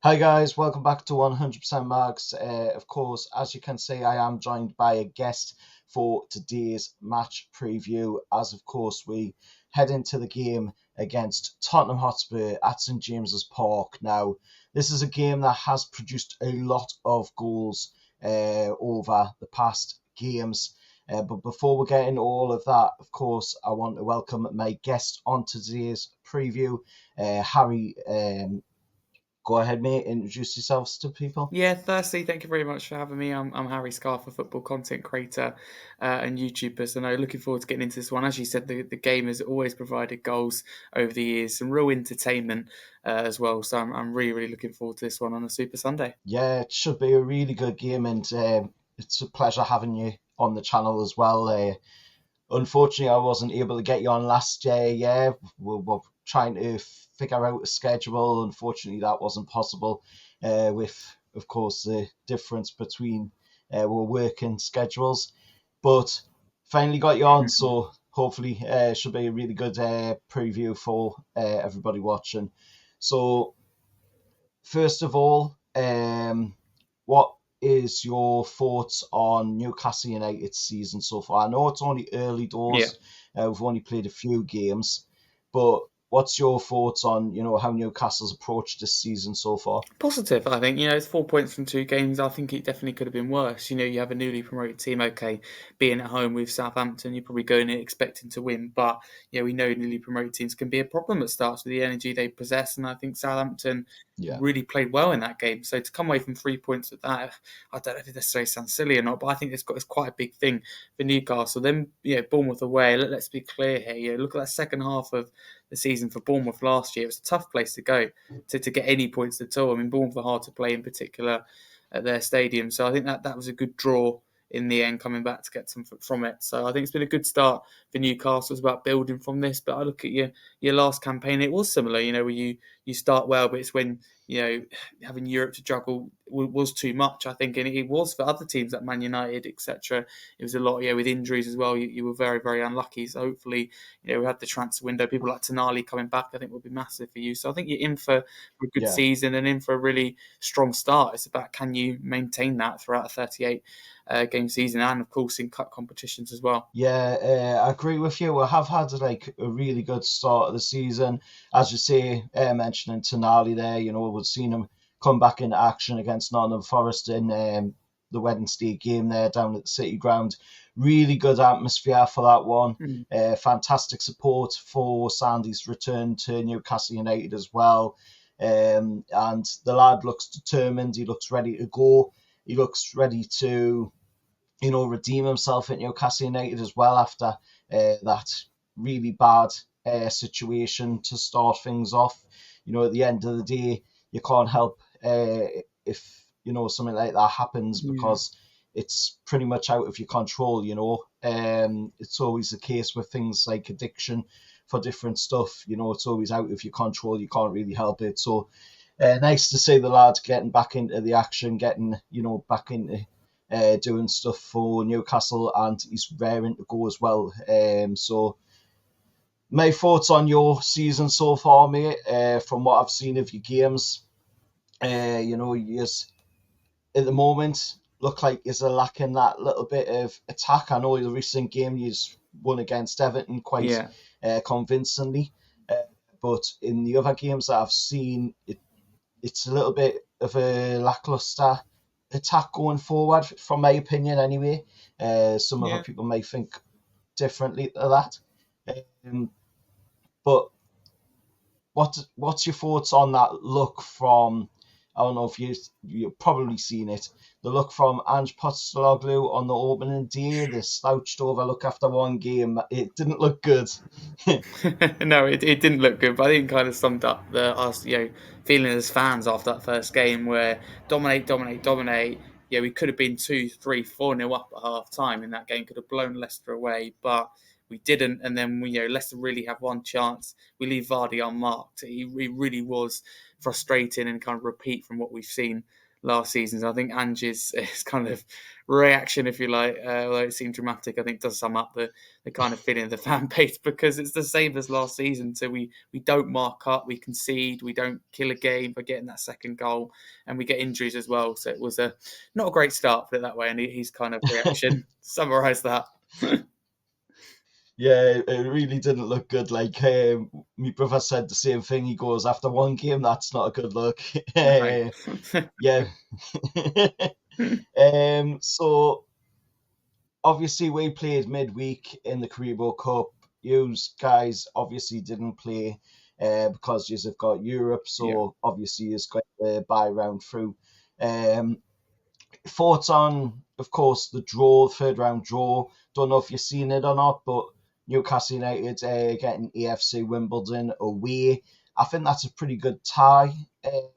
Hi guys, welcome back to 100% Marks. Of course, as you can see, I am joined by a guest for today's match preview. As of course, we head into the game against Tottenham Hotspur at St James's Park. Now, this is a game that has produced a lot of goals over the past games. But before we get into all of that, of course, I want to welcome my guest on today's preview, Harry. Go ahead, mate. Introduce yourselves to people. Yeah, firstly, thank you very much for having me. I'm Harry Scarfer, football content creator and YouTuber. So, no, looking forward to getting into this one. As you said, the game has always provided goals over the years, some real entertainment as well. So, I'm really, really looking forward to this one on a Super Sunday. Yeah, it should be a really good game, and it's a pleasure having you on the channel as well. Unfortunately, I wasn't able to get you on last year. Yeah, we're trying to figure out a schedule. Unfortunately, that wasn't possible with, of course, the difference between our working schedules. But finally got you on, Mhm. so hopefully should be a really good preview for everybody watching. So first of all, what is your thoughts on Newcastle United's season so far? I know it's only early Yeah. doors. We've only played a few games, but what's your thoughts on how Newcastle's approached this season so far? Positive, I think. It's 4 points from two games. I think it definitely could have been worse. You have a newly promoted team, okay, being at home with Southampton, you're probably going in expecting to win. But, we know newly promoted teams can be a problem at starts with the energy they possess. And I think Southampton Yeah, really played well in that game. So to come away from 3 points with that, I don't know if this sounds silly or not, but I think it's quite a big thing for Newcastle. Then, Bournemouth away, let's be clear here. Look at that second half of the season for Bournemouth last year. It was a tough place to go to get any points at all. I mean, Bournemouth are hard to play in particular at their stadium, so I think that was a good draw in the end, coming back to get some from it. So I think it's been a good start for Newcastle. It's about building from this. But I look at your last campaign; it was similar. Where you start well, but it's when having Europe to juggle was too much. I think, and it was for other teams like Man United, etc. It was a lot, with injuries as well. You were very, very unlucky. So hopefully, we had the transfer window. People like Tonali coming back, I think, will be massive for you. So I think you're in for a good yeah, season and in for a really strong start. It's about, can you maintain that throughout a 38 game season, and of course in cup competitions as well. yeah. I agree with you. We have had like a really good start of the season, as you say. Mentioning Tonali there, we've seen him come back into action against Nottingham Forest in the Wednesday game there down at the City Ground. Really good atmosphere for that one. Mm. Fantastic support for Sandy's return to Newcastle United as well. And the lad looks determined. He looks ready to go. He looks ready to redeem himself at Newcastle United as well after that really bad situation to start things off. At the end of the day, you can't help if something like that happens Yeah. because it's pretty much out of your control. It's always the case with things like addiction for different stuff. It's always out of your control. You can't really help it. So nice to see the lads getting back into the action, getting back into doing stuff for Newcastle, and he's raring to go as well. So my thoughts on your season so far, mate. From what I've seen of your games, you at the moment look like you're lacking that little bit of attack. I know the recent game you won against Everton quite Yeah. convincingly, uh, but in the other games that I've seen, it's a little bit of a lackluster attack going forward, from my opinion, anyway. Some other Yeah. people may think differently to that. But what's your thoughts on that look from? I don't know if you've probably seen it. The look from Ange Postecoglou on the opening day, the slouched over look after one game. It didn't look good. No, it didn't look good, but I think it kind of summed up the us, feeling as fans after that first game where dominate, dominate, dominate. Yeah, we could have been 2, 3, 4 nil up at half time in that game, could have blown Leicester away, but we didn't. And then Leicester really have one chance. We leave Vardy unmarked. He really was frustrating and kind of repeat from what we've seen last season. So I think Ange's kind of reaction, if you like, although it seemed dramatic, I think does sum up the kind of feeling of the fan base, because it's the same as last season. So we don't mark up, we concede, we don't kill a game by getting that second goal, and we get injuries as well. So it was not a great start, put it that way. And his kind of reaction summarised that. Yeah, it really didn't look good. Like, my brother said the same thing. He goes, after one game, that's not a good look. No. Yeah. So obviously we played midweek in the Carabao Cup. You guys obviously didn't play because you have got Europe. Yeah. So obviously you've got the bye round through. Um, Thoughts on, of course, the draw, third round draw. Don't know if you've seen it or not, but Newcastle United getting AFC Wimbledon away. I think that's a pretty good tie,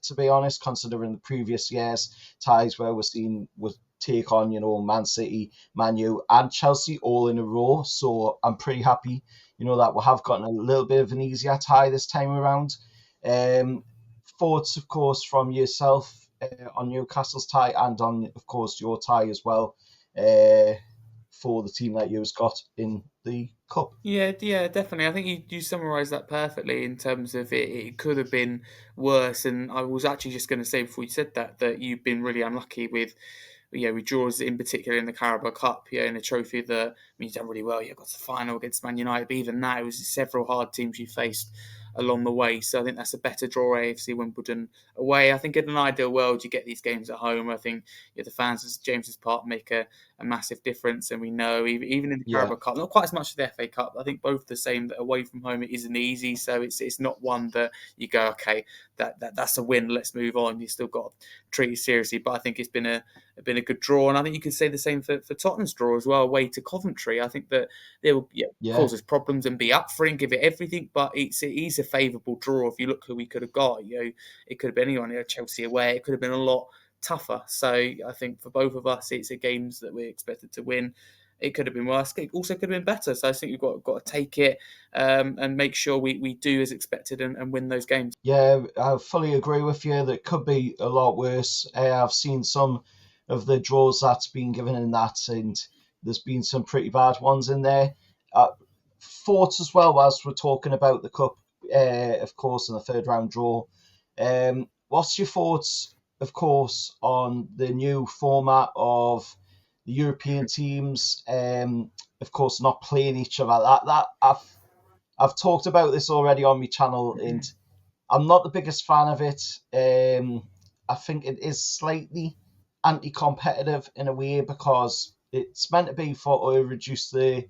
to be honest, considering the previous years ties where we're seeing would take on, Man City, Man U, and Chelsea all in a row. So I'm pretty happy, that we have gotten a little bit of an easier tie this time around. Um, Thoughts, of course, from yourself on Newcastle's tie and on, of course, your tie as well for the team that you've got in the cup. Yeah, definitely. I think you summarised that perfectly in terms of it could have been worse. And I was actually just going to say before you said that you've been really unlucky with draws in particular in the Carabao Cup, in a trophy that you've done really well. You got to the final against Man United, but even that, it was several hard teams you faced along the way. So I think that's a better draw, AFC Wimbledon away. I think in an ideal world, you get these games at home. I think the fans at James's Park make a massive difference. And we know, even in the Yeah, Carabao Cup, not quite as much as the FA Cup, I think both the same, that away from home it isn't easy. So it's not one that you go, okay, that's a win, let's move on. You still got to treat it seriously. But I think it's been a good draw, and I think you could say the same for Tottenham's draw as well, away to Coventry. I think that they will yeah, cause us problems and be up for it and give it everything, but it is a favourable draw. If you look who we could have got, it could have been anyone. Chelsea away, it could have been a lot tougher. So I think for both of us, it's a games that we're expected to win. It could have been worse. It also could have been better. So I think we've got to take it and make sure we do as expected and win those games. yeah. I fully agree with you. That could be a lot worse. I've seen some of the draws that's been given in that, and there's been some pretty bad ones in there. Uh, Thoughts as well, whilst we're talking about the cup, of course, in the third round draw. What's your thoughts, of course, on the new format of the European teams? Of course, not playing each other. That I've talked about this already on my channel, and I'm not the biggest fan of it. I think it is slightly anti-competitive in a way because it's meant to be to reduce the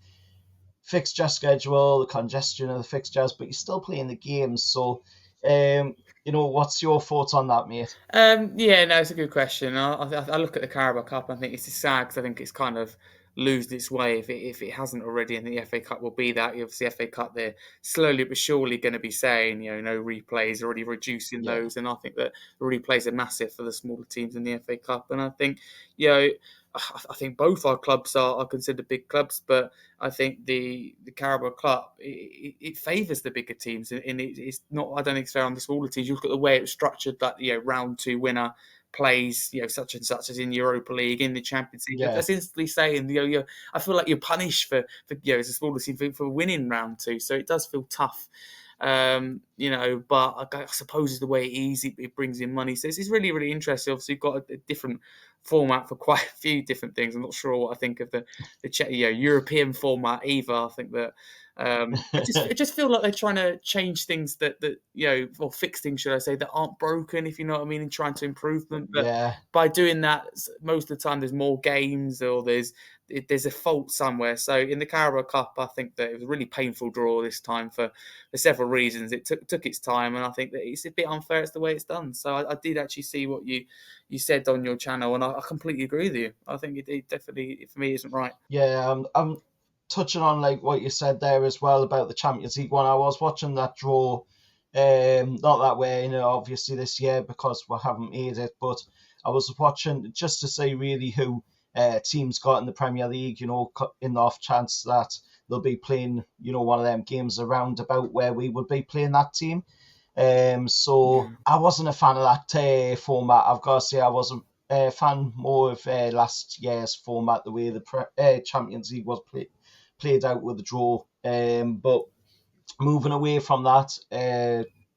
fixture schedule, the congestion of the fixtures, but you're still playing the games. So, what's your thoughts on that, mate? Yeah, no, it's a good question. I look at the Carabao Cup. I think it's sad because I think it's kind of losing its way if it hasn't already. And the FA Cup will be that. Obviously, FA Cup, they're slowly but surely going to be saying, no replays, already reducing Yeah, those. And I think that the replays are massive for the smaller teams in the FA Cup. And I think, you know, I think both our clubs are considered big clubs, but I think the Carabao Cup it favours the bigger teams, and it's not. I don't think it's fair on the smaller teams. You look at the way it was structured, that round two winner plays such and such as in Europa League, in the Champions League. yeah, That's instantly saying I feel like you're punished for as a smaller team for winning round two. So it does feel tough. But I suppose it's the way it is. It brings in money, so it's really, really interesting. Obviously, you've got a different format for quite a few different things. I'm not sure what I think of the European format either. I think that I just feel like they're trying to change things that or fix things, should I say, that aren't broken, if you know what I mean, and trying to improve them. But yeah, by doing that, most of the time there's more games or there's a fault somewhere. So in the Carabao Cup, I think that it was a really painful draw this time for several reasons. It took its time, and I think that it's a bit unfair. It's the way it's done. So I did actually see what you said on your channel, and I completely agree with you. I think it definitely, for me, isn't right. yeah. I'm touching on like what you said there as well about the Champions League one. I was watching that draw, not that way, obviously this year because we haven't made it, but I was watching just to see really who teams got in the Premier League, in the off chance that they'll be playing, one of them games around about where we would be playing that team. So I wasn't a fan of that format. I've got to say I wasn't a fan more of last year's format, the way the Champions League was played out with the draw. But moving away from that,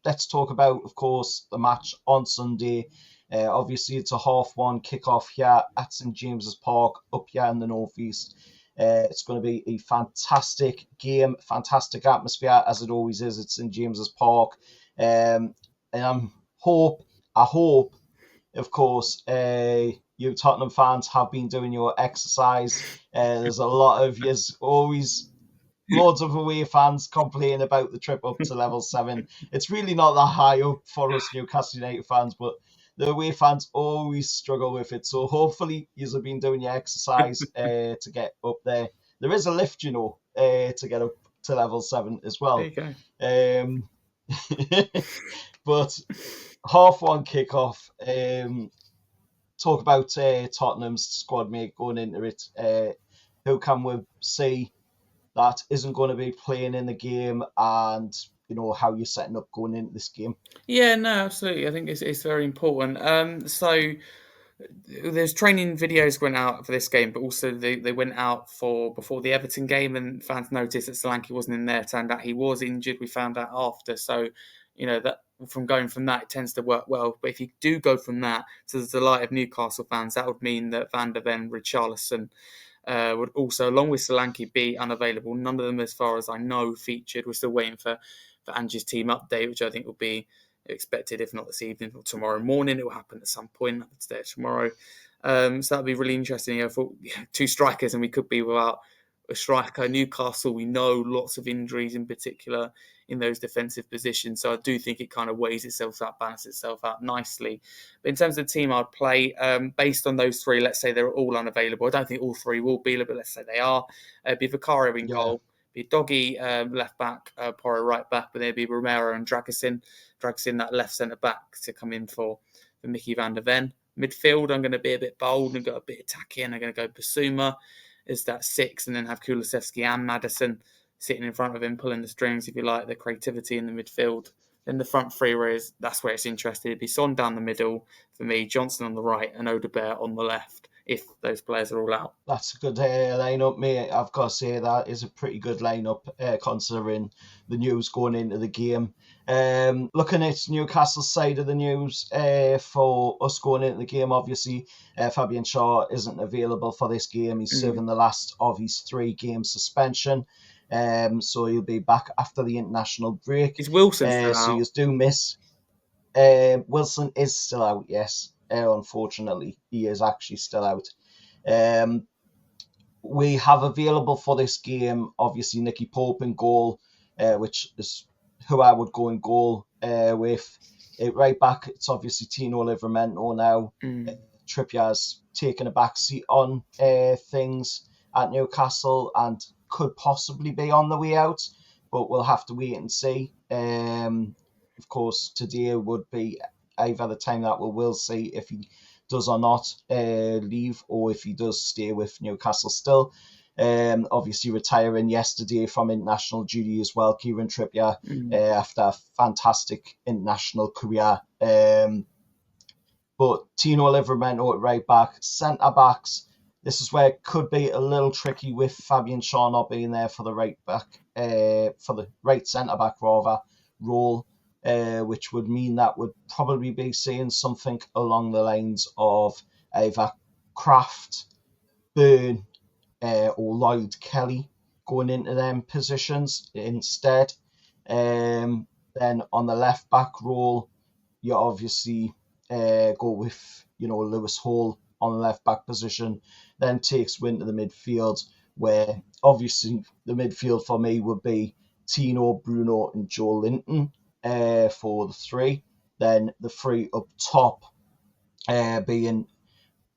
let's talk about, of course, the match on Sunday. Obviously, it's a 1:30 kickoff here at St James's Park, up here in the northeast. It's going to be a fantastic game, fantastic atmosphere, as it always is at St James's Park. And I hope, of course, you Tottenham fans have been doing your exercise. There's a lot of you always. Loads of away fans complain about the trip up to level 7. It's really not that high up for us Newcastle United fans, but the away fans always struggle with it. So hopefully you've been doing your exercise to get up there. There is a lift, to get up to level 7 as well. There you go. But 1:30 kickoff. Talk about Tottenham's squad mate going into it. Who can we see that isn't going to be playing in the game, and how you're setting up going into this game? Yeah, no, absolutely. I think it's very important. So there's training videos went out for this game, but also they went out before the Everton game, and fans noticed that Solanke wasn't in there. Turned out he was injured. We found out after. So, that from going from that, it tends to work well. But if you do go from that to the delight of Newcastle fans, that would mean that Van der Ven, Richarlison would also, along with Solanke, be unavailable. None of them, as far as I know, featured. We're still waiting for Angie's team update, which I think will be expected, if not this evening or tomorrow morning. It will happen at some point today or tomorrow. So that'll be really interesting. I thought 2 strikers, and we could be without a striker. Newcastle, we know lots of injuries in particular in those defensive positions. So I do think it kind of weighs itself out, balances itself out nicely. But in terms of the team I'd play, based on those 3, let's say they're all unavailable. I don't think all 3 will be, but let's say they are. Be Vicario in goal. Be Doggy left back, Porro right back, but there'd be Romero and Dragusin that left centre back to come in for Mickey van der Ven. Midfield, I'm going to be a bit bold and go a bit attacky, and I'm going to go Basuma as that 6, and then have Kulusevski and Maddison sitting in front of him, pulling the strings, if you like, the creativity in the midfield. Then the front 3, that's where it's interesting. It'd be Son down the middle for me, Johnson on the right, and Odegaard on the left, if those players are all out. That's a good lineup, mate. I've got to say that is a pretty good lineup, considering the news going into the game. Looking at Newcastle's side of the news, for us going into the game, obviously, Fabian Shaw isn't available for this game. He's serving the last of his 3-game suspension. So he'll be back after the international break. Is Wilson still out? So you do miss. Wilson is still out, yes. Unfortunately, he is actually still out. We have available for this game, obviously, Nicky Pope in goal, which is who I would go in goal with. Right back, it's obviously Tino Livramento now. Trippier's taken a back seat on things at Newcastle and could possibly be on the way out, but we'll have to wait and see. Of course, today would be either the time that we will see if he does or not leave, or if he does stay with Newcastle still. Obviously retiring yesterday from international duty as well, Kieran Trippier, after a fantastic international career. But Tino Livramento at right back, centre backs. This is where it could be a little tricky with Fabian Shaw not being there for the right back, for the right centre back rather role, which would mean that would probably be seeing something along the lines of either Kraft, Byrne, or Lloyd Kelly going into them positions instead. Then on the left back role, you obviously go with Lewis Hall on the left back position. Then takes Win to the midfield, where obviously the midfield for me would be Tino, Bruno, and Joe Linton for the 3. Then the 3 up top being,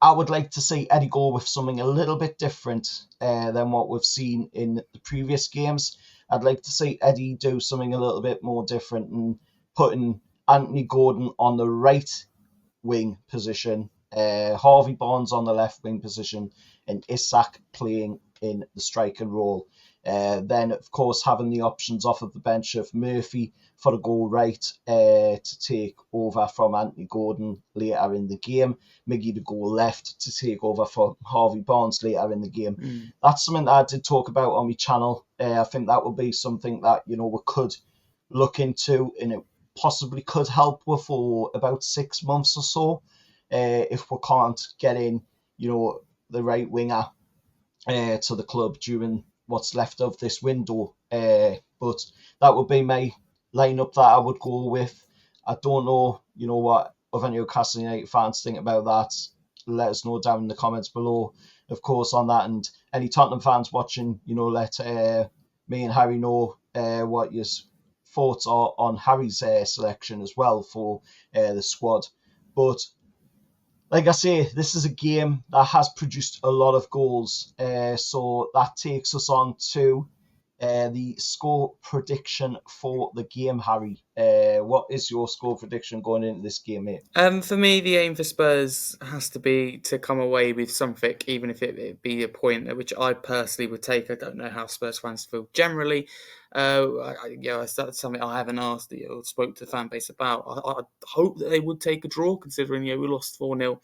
I would like to see Eddie go with something a little bit different than what we've seen in the previous games. I'd like to see Eddie do something a little bit more different and putting Anthony Gordon on the right wing position, Harvey Barnes on the left wing position, and Isak playing in the striking role. Then, of course, having the options off of the bench of Murphy for the goal right to take over from Anthony Gordon later in the game, Miggy to go left to take over for Harvey Barnes later in the game. That's something that I did talk about on my channel. I think that would be something that, we could look into, and it possibly could help with for about 6 months or so, if we can't get in, the right winger to the club during what's left of this window. But that would be my lineup that I would go with. I don't know, what other Newcastle United fans think about that. Let us know down in the comments below, of course, on that. And any Tottenham fans watching, let me and Harry know what your thoughts are on Harry's selection as well for the squad. But like I say, this is a game that has produced a lot of goals. So that takes us on to the score prediction for the game, Harry. What is your score prediction going into this game, mate? For me, the aim for Spurs has to be to come away with something, even if it be a point, which I personally would take. I don't know how Spurs fans feel generally. That's something I haven't asked or spoke to the fan base about. I hope that they would take a draw, considering we lost 4-0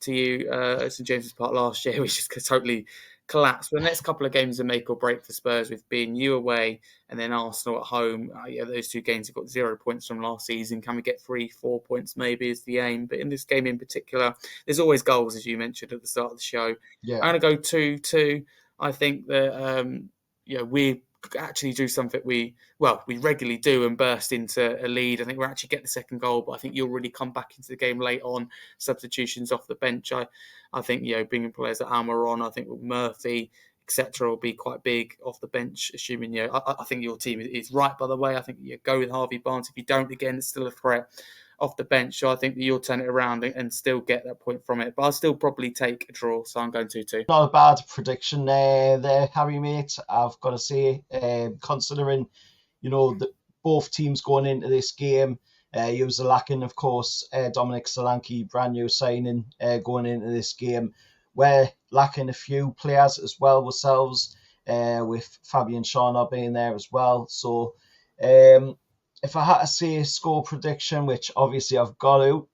to you at St James's Park last year, which just totally collapsed. But the next couple of games are make or break for Spurs, with being you away and then Arsenal at home. Those two games have got 0 points from last season. Can we get 3-4 points maybe is the aim. But in this game in particular, there's always goals, as you mentioned at the start of the show. Yeah. I'm going to go 2-2. I think that we actually do something we regularly do and burst into a lead. I think we'll actually get the second goal, but I think you'll really come back into the game late on. Substitutions off the bench. I think, bringing players that Almiron, I think Murphy, etc., will be quite big off the bench, assuming, I think your team is right, by the way. I think you go with Harvey Barnes. If you don't, again, it's still a threat off the bench. So I think that you'll turn it around and still get that point from it. But I'll still probably take a draw, so I'm going 2-2. Not a bad prediction there, Harry, mate. I've got to say, considering, that both teams going into this game, you was lacking, of course, Dominic Solanke, brand new signing, going into this game. We're lacking a few players as well ourselves, with Fabian Schär being there as well. So, if I had to say a score prediction, which obviously I've got to,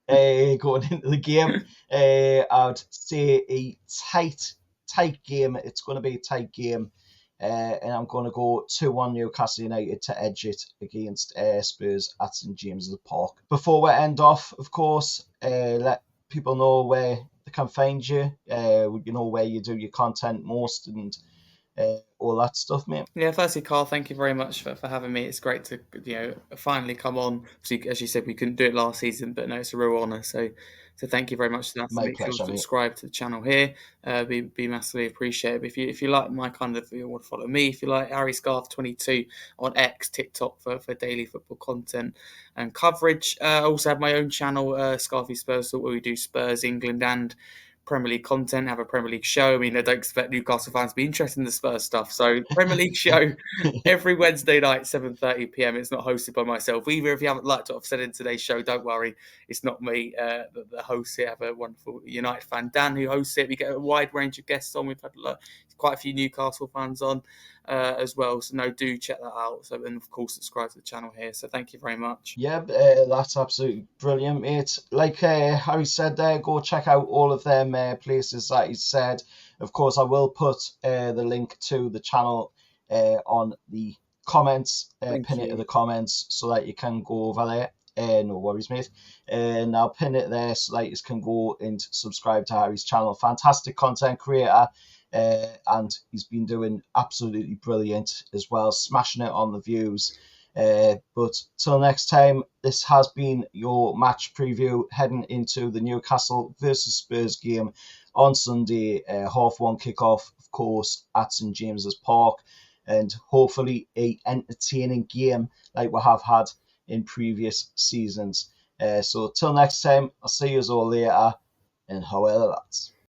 going into the game, I'd say a tight game. It's going to be a tight game. And I'm going to go 2-1 Newcastle United to edge it against Spurs at St James's Park. Before we end off, of course, let people know where they can find you, where you do your content most, and all that stuff, mate. Yeah, firstly, Carl, thank you very much for having me. It's great to finally come on. As you said, we couldn't do it last season, but no, it's a real honour. So thank you very much for that. My Make pleasure, sure to mate. subscribe to the channel here. Be massively appreciated. If you like my kind of, if you want to follow me, if you like Harry Scarf 22 on X, TikTok for daily football content and coverage. I also have my own channel, Scarfy Spurs, where we do Spurs, England and Premier League content, have a Premier League show. I mean, I don't expect Newcastle fans to be interested in the Spurs stuff. So Premier League show every Wednesday night, 7:30 p.m. It's not hosted by myself. Either if you haven't liked what I've said in today's show, don't worry. It's not me, the host here. I have a wonderful United fan, Dan, who hosts it. We get a wide range of guests on. We've had quite a few Newcastle fans on as well. So do check that out. So, and of course, subscribe to the channel here. So thank you very much. Yeah, that's absolutely brilliant, mate. Like Harry said there, go check out all of them places that he said. Of course, I will put the link to the channel on the comments, pin it to the comments so that you can go over there. No worries, mate. And I'll pin it there so that you can go and subscribe to Harry's channel. Fantastic content creator. And he's been doing absolutely brilliant as well, smashing it on the views. But till next time, this has been your match preview heading into the Newcastle versus Spurs game on Sunday, 1:30 kickoff, of course, at St James's Park, and hopefully a entertaining game like we have had in previous seasons. So till next time, I'll see you all later, and however that's.